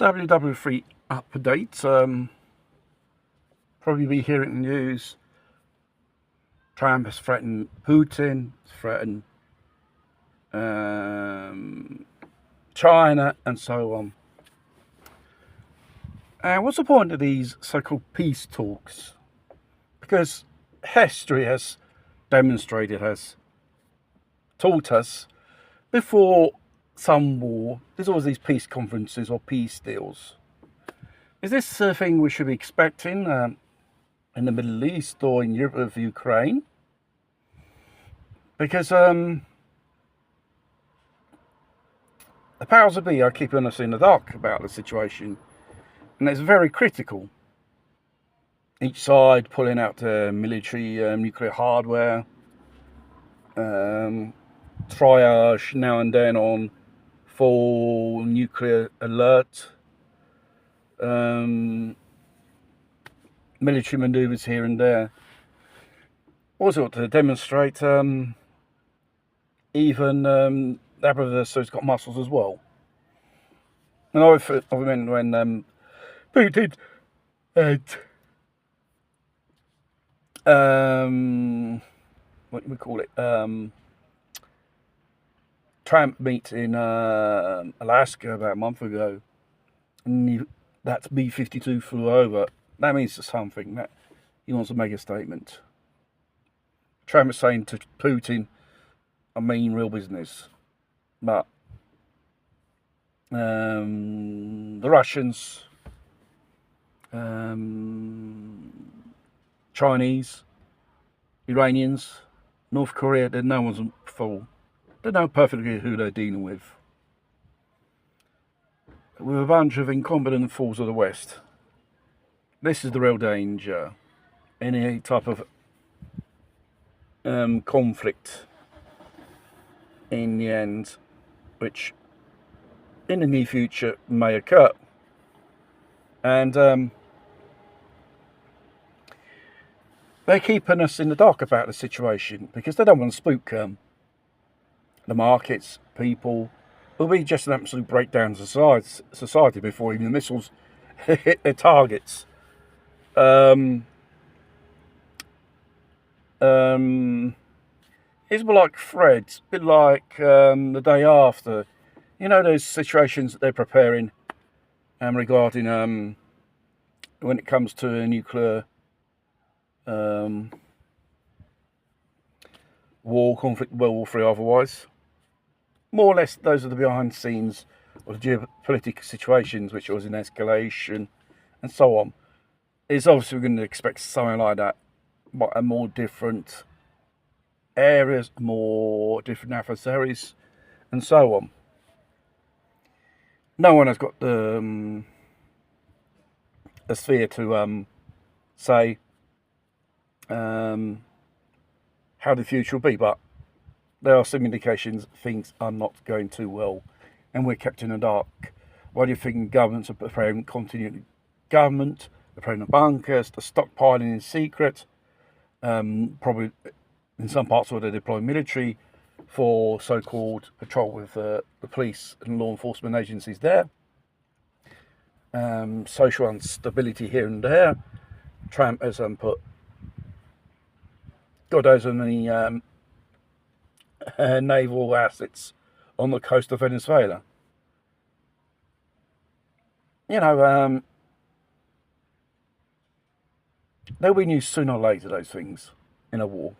WW3 update. Probably be hearing the news. Trump has threatened Putin, threatened China, and so on. What's the point of these so-called peace talks? Because history has demonstrated, has taught us, before some war, there's always these peace conferences or peace deals. Is this a thing we should be expecting in the Middle East or in Europe with Ukraine? Because the powers that be are keeping us in the dark about the situation, and it's very critical. Each side pulling out military nuclear hardware, triage now and then on full nuclear alert, military manoeuvres here and there. Also to demonstrate even that brother so he's got muscles as well. And I remember when Putin had what do we call it? Trump meet in Alaska about a month ago, and that B-52 flew over. That means something. That he wants to make a statement. Trump is saying to Putin, I mean real business. But the Russians, Chinese, Iranians, North Korea, no one's a fool. They know perfectly who they're dealing with. We're a bunch of incompetent fools of the West. This is the real danger. Any type of conflict in the end, which in the near future may occur. And they're keeping us in the dark about the situation because they don't want to spook the markets, people. It'll be just an absolute breakdown of society before even the missiles hit their targets. It's a bit like threads, a bit like the day after. You know those situations that they're preparing regarding when it comes to a nuclear war, conflict, World War III otherwise. More or less, those are the behind the scenes of geopolitical situations, which was in escalation and so on. It's obviously we're going to expect something like that, but a more different areas, more different adversaries, and so on. No one has got the sphere to say how the future will be, but there are some indications things are not going too well, and we're kept in the dark. Why do you think governments are preparing continuing government, they're preparing the bunkers, the stockpiling in secret, probably in some parts where they deploy military for so-called patrol with the police and law enforcement agencies there. Social instability here and there. Trump has put God knows how many naval assets on the coast of Venezuela. You know, they'll be used sooner or later, those things, in a war.